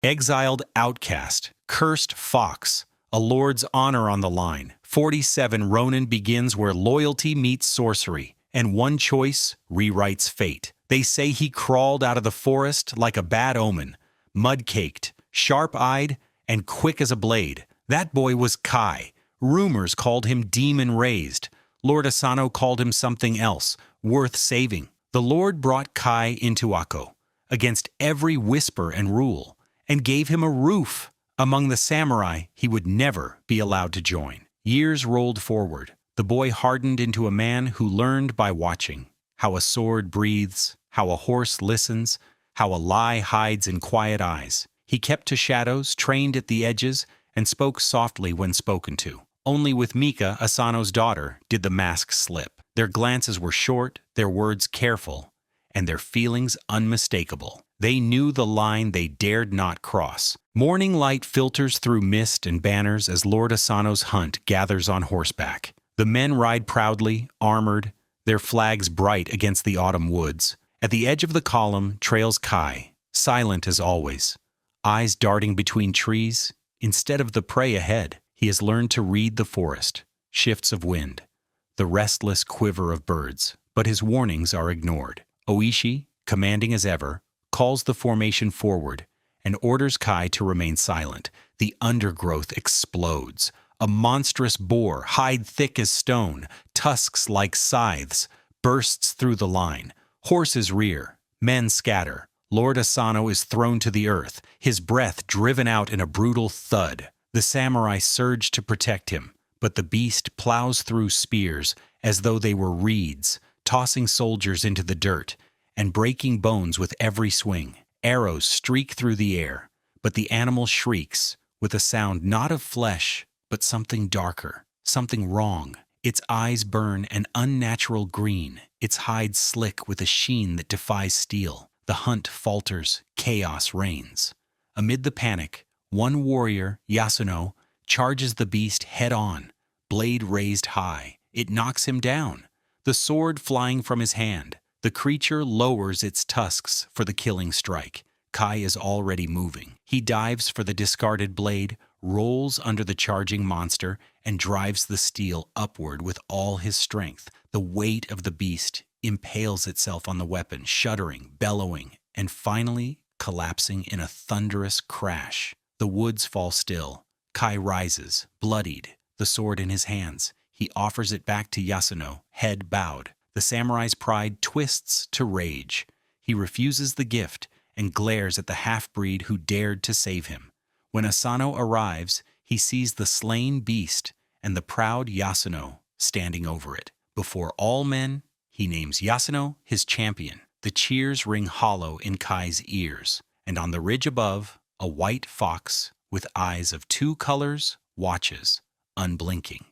Exiled outcast, cursed fox, a lord's honor on the line. 47 Ronin begins where loyalty meets sorcery, and one choice rewrites fate. They say he crawled out of the forest like a bad omen, mud-caked, sharp-eyed, and quick as a blade. That boy was Kai. Rumors called him demon-raised. Lord Asano called him something else, worth saving. The Lord brought Kai into Akko, against every whisper and rule, and gave him a roof among the samurai he would never be allowed to join. Years rolled forward. The boy hardened into a man who learned by watching how a sword breathes, how a horse listens, how a lie hides in quiet eyes. He kept to shadows, trained at the edges, and spoke softly when spoken to. Only with Mika, Asano's daughter, did the mask slip. Their glances were short, their words careful, and their feelings unmistakable. They knew the line they dared not cross. Morning light filters through mist and banners as Lord Asano's hunt gathers on horseback. The men ride proudly, armored, their flags bright against the autumn woods. At the edge of the column trails Kai, silent as always, eyes darting between trees. Instead of the prey ahead, he has learned to read the forest, shifts of wind, the restless quiver of birds, but his warnings are ignored. Oishi, commanding as ever, calls the formation forward and orders Kai to remain silent. The undergrowth explodes. A monstrous boar, hide thick as stone, tusks like scythes, bursts through the line. Horses rear, men scatter. Lord Asano is thrown to the earth, his breath driven out in a brutal thud. The samurai surge to protect him, but the beast plows through spears as though they were reeds, tossing soldiers into the dirt and breaking bones with every swing. Arrows streak through the air, but the animal shrieks with a sound not of flesh, but something darker, something wrong. Its eyes burn an unnatural green, its hide slick with a sheen that defies steel. The hunt falters, chaos reigns. Amid the panic, one warrior, Yasuno, charges the beast head-on, blade raised high. It knocks him down, the sword flying from his hand. The creature lowers its tusks for the killing strike. Kai is already moving. He dives for the discarded blade, rolls under the charging monster, and drives the steel upward with all his strength. The weight of the beast impales itself on the weapon, shuddering, bellowing, and finally collapsing in a thunderous crash. The woods fall still. Kai rises, bloodied, the sword in his hands. He offers it back to Yasuno, head bowed. The samurai's pride twists to rage. He refuses the gift and glares at the half-breed who dared to save him. When Asano arrives, he sees the slain beast and the proud Yasuno standing over it. Before all men, he names Yasuno his champion. The cheers ring hollow in Kai's ears, and on the ridge above, a white fox with eyes of two colors watches, unblinking.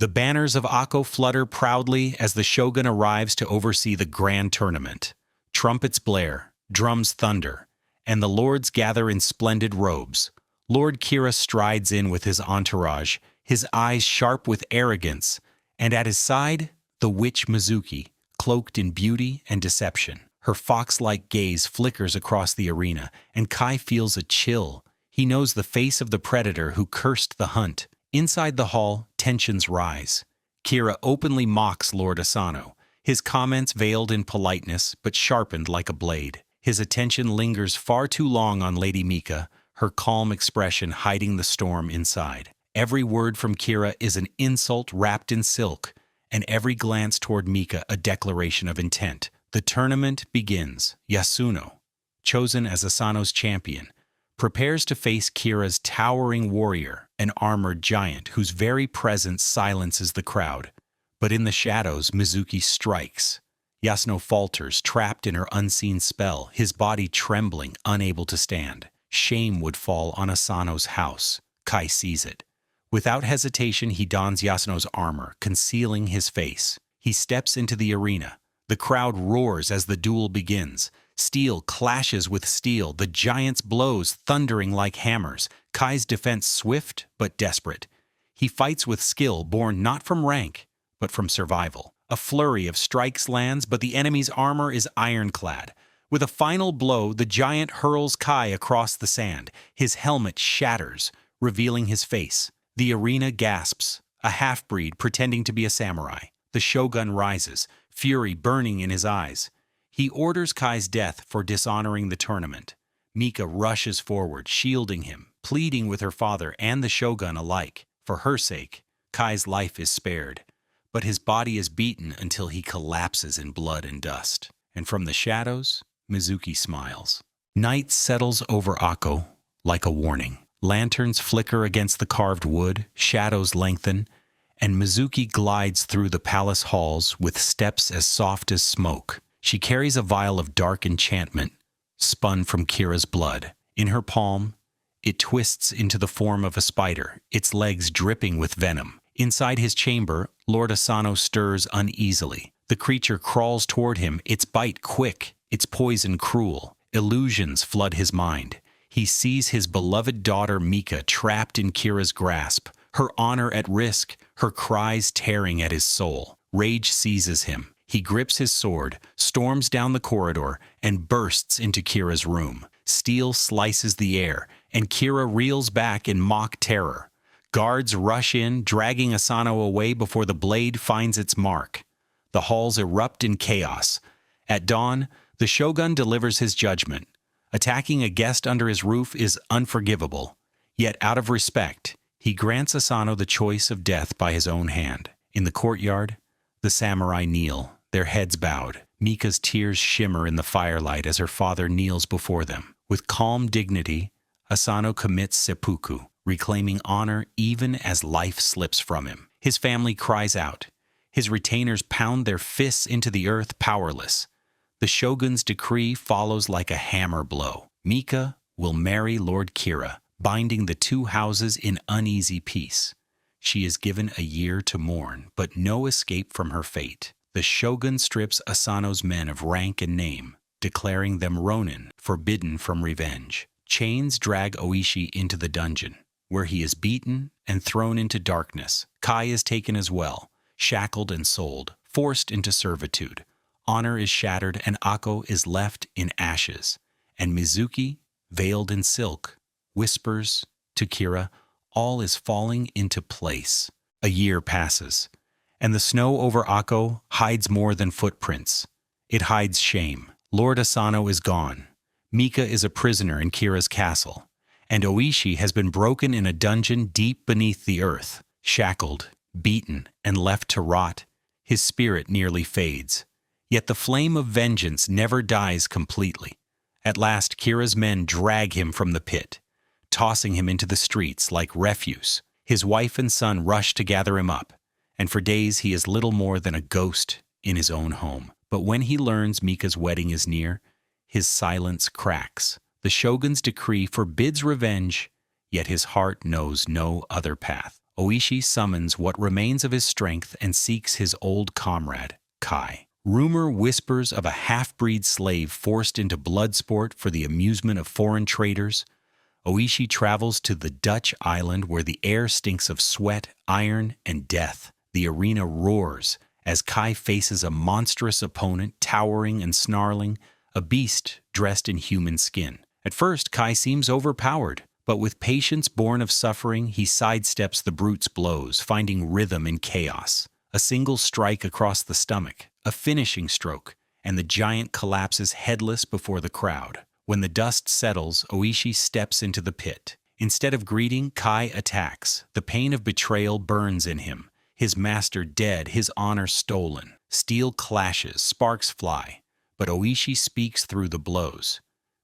The banners of Akko flutter proudly as the shogun arrives to oversee the grand tournament. Trumpets blare, drums thunder, and the lords gather in splendid robes. Lord Kira strides in with his entourage, his eyes sharp with arrogance, and at his side, the witch Mizuki, cloaked in beauty and deception. Her fox-like gaze flickers across the arena, and Kai feels a chill. He knows the face of the predator who cursed the hunt. Inside the hall, tensions rise. Kira openly mocks Lord Asano, his comments veiled in politeness but sharpened like a blade. His attention lingers far too long on Lady Mika, her calm expression hiding the storm inside. Every word from Kira is an insult wrapped in silk, and every glance toward Mika a declaration of intent. The tournament begins. Yasuno, chosen as Asano's champion, prepares to face Kira's towering warrior, an armored giant whose very presence silences the crowd. But in the shadows, Mizuki strikes. Yasuno falters, trapped in her unseen spell, his body trembling, unable to stand. Shame would fall on Asano's house. Kai sees it. Without hesitation, he dons Yasuno's armor, concealing his face. He steps into the arena. The crowd roars as the duel begins. Steel clashes with steel, the giant's blows thundering like hammers. Kai's defense swift but desperate. He fights with skill born not from rank, but from survival. A flurry of strikes lands, but the enemy's armor is ironclad. With a final blow, the giant hurls Kai across the sand. His helmet shatters, revealing his face. The arena gasps, a half-breed pretending to be a samurai. The shogun rises, fury burning in his eyes. He orders Kai's death for dishonoring the tournament. Mika rushes forward, shielding him, pleading with her father and the shogun alike. For her sake, Kai's life is spared, but his body is beaten until he collapses in blood and dust. And from the shadows, Mizuki smiles. Night settles over Akko like a warning. Lanterns flicker against the carved wood, shadows lengthen, and Mizuki glides through the palace halls with steps as soft as smoke. She carries a vial of dark enchantment, spun from Kira's blood. In her palm, it twists into the form of a spider, its legs dripping with venom. Inside his chamber, Lord Asano stirs uneasily. The creature crawls toward him, its bite quick, its poison cruel. Illusions flood his mind. He sees his beloved daughter Mika trapped in Kira's grasp, her honor at risk, her cries tearing at his soul. Rage seizes him. He grips his sword, storms down the corridor, and bursts into Kira's room. Steel slices the air, and Kira reels back in mock terror. Guards rush in, dragging Asano away before the blade finds its mark. The halls erupt in chaos. At dawn, the shogun delivers his judgment. Attacking a guest under his roof is unforgivable. Yet out of respect, he grants Asano the choice of death by his own hand. In the courtyard, the samurai kneel, their heads bowed. Mika's tears shimmer in the firelight as her father kneels before them. With calm dignity, Asano commits seppuku, reclaiming honor even as life slips from him. His family cries out. His retainers pound their fists into the earth, powerless. The shogun's decree follows like a hammer blow. Mika will marry Lord Kira, binding the two houses in uneasy peace. She is given a year to mourn, but no escape from her fate. The shogun strips Asano's men of rank and name, declaring them Ronin, forbidden from revenge. Chains drag Oishi into the dungeon, where he is beaten and thrown into darkness. Kai is taken as well, shackled and sold, forced into servitude. Honor is shattered and Akko is left in ashes. And Mizuki, veiled in silk, whispers to Kira, all is falling into place. A year passes, and the snow over Akko hides more than footprints. It hides shame. Lord Asano is gone. Mika is a prisoner in Kira's castle, and Oishi has been broken in a dungeon deep beneath the earth. Shackled, beaten, and left to rot, his spirit nearly fades. Yet the flame of vengeance never dies completely. At last, Kira's men drag him from the pit, tossing him into the streets like refuse. His wife and son rush to gather him up, and for days he is little more than a ghost in his own home. But when he learns Mika's wedding is near, his silence cracks. The shogun's decree forbids revenge, yet his heart knows no other path. Oishi summons what remains of his strength and seeks his old comrade, Kai. Rumor whispers of a half-breed slave forced into blood sport for the amusement of foreign traders. Oishi travels to the Dutch island where the air stinks of sweat, iron, and death. The arena roars as Kai faces a monstrous opponent, towering and snarling, a beast dressed in human skin. At first, Kai seems overpowered, but with patience born of suffering, he sidesteps the brute's blows, finding rhythm in chaos. A single strike across the stomach, a finishing stroke, and the giant collapses headless before the crowd. When the dust settles, Oishi steps into the pit. Instead of greeting, Kai attacks. The pain of betrayal burns in him. His master dead, his honor stolen. Steel clashes, sparks fly, but Oishi speaks through the blows.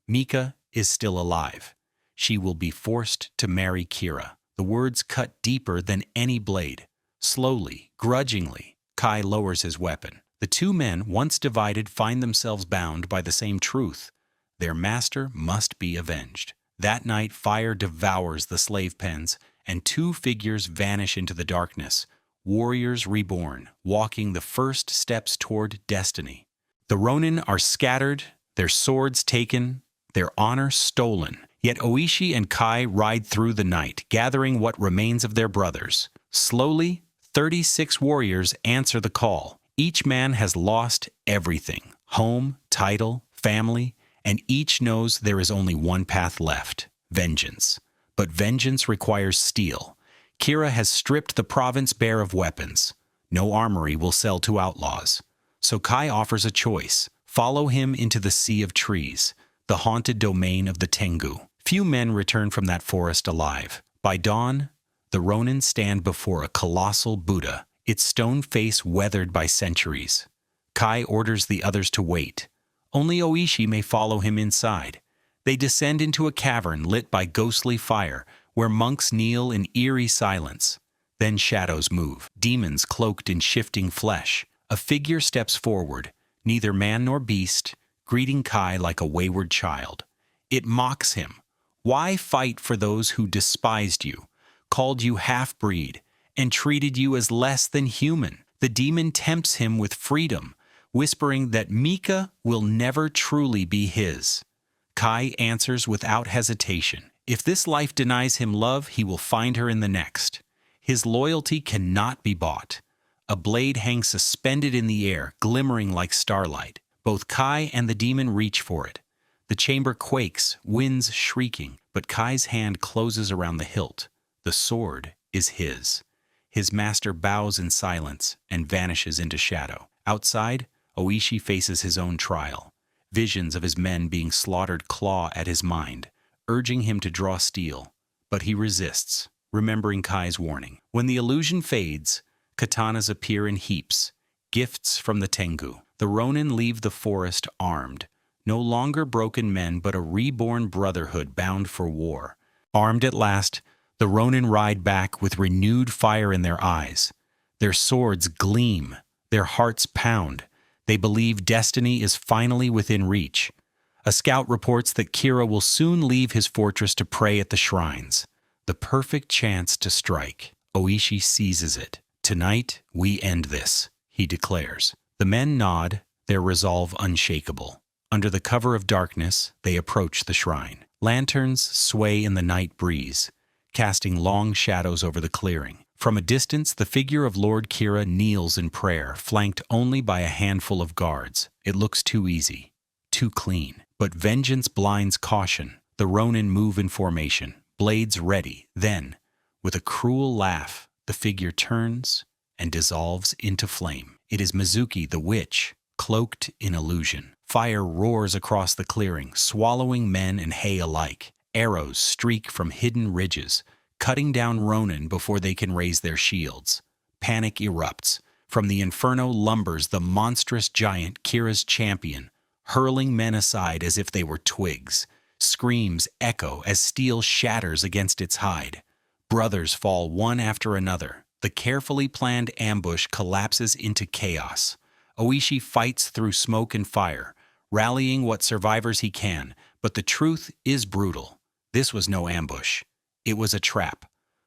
Mika is still alive. She will be forced to marry Kira. The words cut deeper than any blade. Slowly, grudgingly, Kai lowers his weapon. The two men, once divided, find themselves bound by the same truth. Their master must be avenged. That night, fire devours the slave pens, and two figures vanish into the darkness. Warriors reborn, walking the first steps toward destiny. The Ronin are scattered, their swords taken, their honor stolen. Yet Oishi and Kai ride through the night, gathering what remains of their brothers. Slowly, 36 warriors answer the call. Each man has lost everything: home, title, family, and each knows there is only one path left: vengeance. But vengeance requires steel. Kira has stripped the province bare of weapons. No armory will sell to outlaws. So Kai offers a choice: follow him into the Sea of Trees, the haunted domain of the Tengu. Few men return from that forest alive. By dawn, the Ronin stand before a colossal Buddha, its stone face weathered by centuries. Kai orders the others to wait. Only Oishi may follow him inside. They descend into a cavern lit by ghostly fire, where monks kneel in eerie silence. Then shadows move, demons cloaked in shifting flesh. A figure steps forward, neither man nor beast, greeting Kai like a wayward child. It mocks him. Why fight for those who despised you, called you half-breed, and treated you as less than human? The demon tempts him with freedom, whispering that Mika will never truly be his. Kai answers without hesitation. If this life denies him love, he will find her in the next. His loyalty cannot be bought. A blade hangs suspended in the air, glimmering like starlight. Both Kai and the demon reach for it. The chamber quakes, winds shrieking, but Kai's hand closes around the hilt. The sword is his. His master bows in silence and vanishes into shadow. Outside, Oishi faces his own trial. Visions of his men being slaughtered claw at his mind, urging him to draw steel. But he resists, remembering Kai's warning. When the illusion fades, katanas appear in heaps, gifts from the Tengu. The Ronin leave the forest armed, no longer broken men but a reborn brotherhood bound for war. Armed at last, the Ronin ride back with renewed fire in their eyes. Their swords gleam, their hearts pound. They believe destiny is finally within reach. A scout reports that Kira will soon leave his fortress to pray at the shrines. The perfect chance to strike. Oishi seizes it. Tonight, we end this, he declares. The men nod, their resolve unshakable. Under the cover of darkness, they approach the shrine. Lanterns sway in the night breeze, casting long shadows over the clearing. From a distance, the figure of Lord Kira kneels in prayer, flanked only by a handful of guards. It looks too easy, too clean. But vengeance blinds caution. The Ronin move in formation, blades ready. Then, with a cruel laugh, the figure turns and dissolves into flame. It is Mizuki the witch, cloaked in illusion. Fire roars across the clearing, swallowing men and hay alike. Arrows streak from hidden ridges, cutting down Ronin before they can raise their shields. Panic erupts. From the inferno lumbers the monstrous giant, Kira's champion, hurling men aside as if they were twigs. Screams echo as steel shatters against its hide. Brothers fall one after another. The carefully planned ambush collapses into chaos. Oishi fights through smoke and fire, rallying what survivors he can, but the truth is brutal. This was no ambush. It was a trap.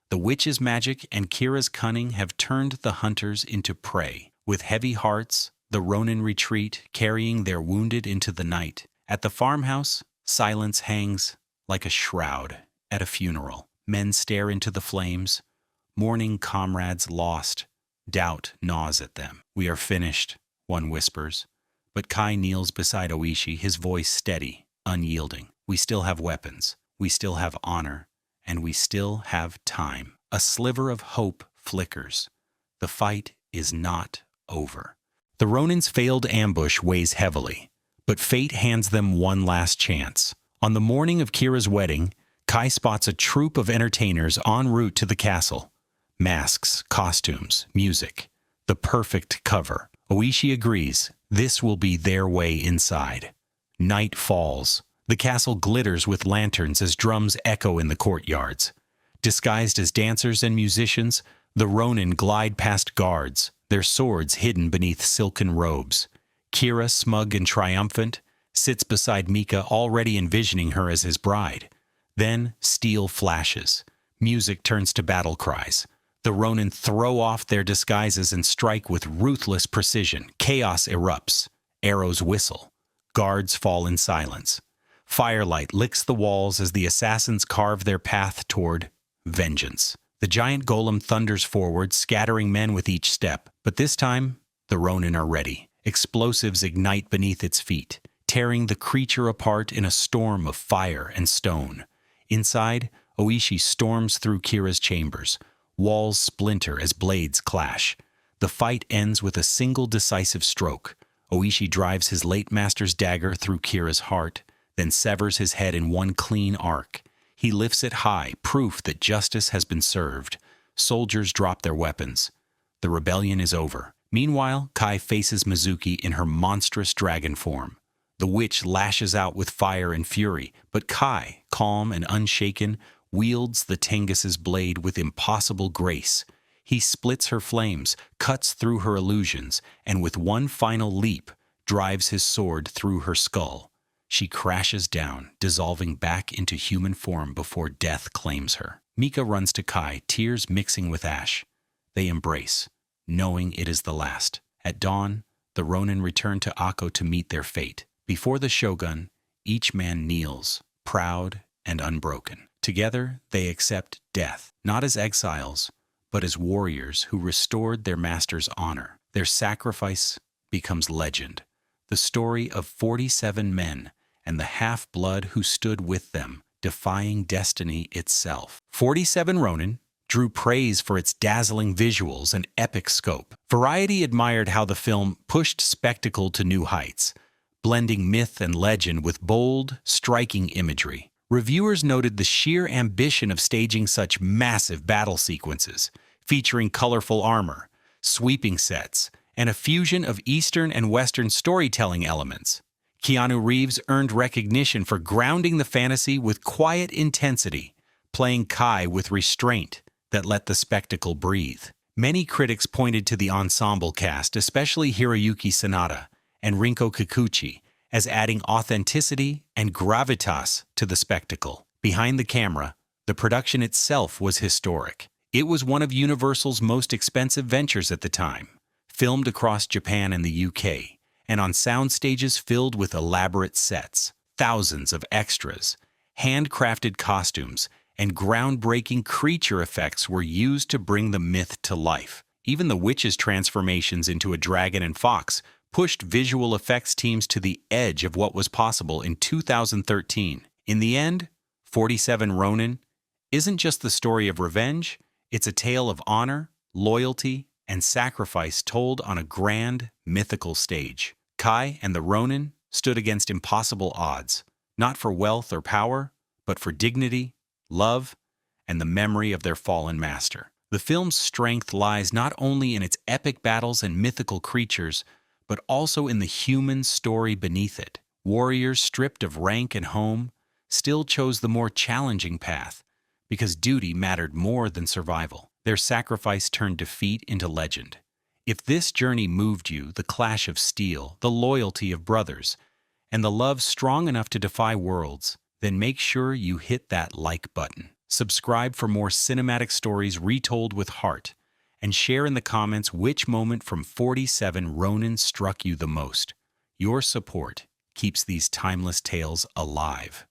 The witch's magic and Kira's cunning have turned the hunters into prey. With heavy hearts, the Ronin retreat, carrying their wounded into the night. At the farmhouse, silence hangs like a shroud at a funeral. Men stare into the flames, mourning comrades lost. Doubt gnaws at them. We are finished, one whispers. But Kai kneels beside Oishi, his voice steady, unyielding. We still have weapons. We still have honor. And we still have time. A sliver of hope flickers. The fight is not over. The Ronin's failed ambush weighs heavily, but fate hands them one last chance. On the morning of Kira's wedding, Kai spots a troupe of entertainers en route to the castle. Masks, costumes, music. The perfect cover. Oishi agrees. This will be their way inside. Night falls. The castle glitters with lanterns as drums echo in the courtyards. Disguised as dancers and musicians, the Ronin glide past guards, their swords hidden beneath silken robes. Kira, smug and triumphant, sits beside Mika, already envisioning her as his bride. Then steel flashes. Music turns to battle cries. The Ronin throw off their disguises and strike with ruthless precision. Chaos erupts. Arrows whistle. Guards fall in silence. Firelight licks the walls as the assassins carve their path toward vengeance. The giant golem thunders forward, scattering men with each step. But this time, the Ronin are ready. Explosives ignite beneath its feet. tearing the creature apart in a storm of fire and stone. Inside, Oishi storms through Kira's chambers. Walls splinter as blades clash. The fight ends with a single decisive stroke. Oishi drives his late master's dagger through Kira's heart, then severs his head in one clean arc. He lifts it high, proof that justice has been served. Soldiers drop their weapons. The rebellion is over. Meanwhile, Kai faces Mizuki in her monstrous dragon form. The witch lashes out with fire and fury, but Kai, calm and unshaken, wields the Tengus's blade with impossible grace. He splits her flames, cuts through her illusions, and with one final leap, drives his sword through her skull. She crashes down, dissolving back into human form before death claims her. Mika runs to Kai, tears mixing with ash. They embrace, knowing it is the last. At dawn, the Ronin return to Akko to meet their fate. Before the shogun, each man kneels, proud and unbroken. Together, they accept death, not as exiles, but as warriors who restored their master's honor. Their sacrifice becomes legend. The story of 47 men and the half-blood who stood with them, defying destiny itself. 47 Ronin drew praise for its dazzling visuals and epic scope. Variety admired how the film pushed spectacle to new heights, blending myth and legend with bold, striking imagery. Reviewers noted the sheer ambition of staging such massive battle sequences, featuring colorful armor, sweeping sets, and a fusion of Eastern and Western storytelling elements. Keanu Reeves earned recognition for grounding the fantasy with quiet intensity, playing Kai with restraint that let the spectacle breathe. Many critics pointed to the ensemble cast, especially Hiroyuki Sanada and Rinko Kikuchi, as adding authenticity and gravitas to the spectacle. Behind the camera, the production itself was historic. It was one of Universal's most expensive ventures at the time, filmed across Japan and the UK, and on sound stages filled with elaborate sets, thousands of extras, handcrafted costumes, and groundbreaking creature effects were used to bring the myth to life. Even the witch's transformations into a dragon and fox pushed visual effects teams to the edge of what was possible in 2013. In the end, 47 Ronin isn't just the story of revenge, it's a tale of honor, loyalty, and sacrifice told on a grand, mythical stage. Kai and the Ronin stood against impossible odds, not for wealth or power, but for dignity, love, and the memory of their fallen master. The film's strength lies not only in its epic battles and mythical creatures, but also in the human story beneath it. Warriors stripped of rank and home still chose the more challenging path, because duty mattered more than survival. Their sacrifice turned defeat into legend. If this journey moved you, the clash of steel, the loyalty of brothers, and the love strong enough to defy worlds, then make sure you hit that like button. Subscribe for more cinematic stories retold with heart, and share in the comments which moment from 47 Ronin struck you the most. Your support keeps these timeless tales alive.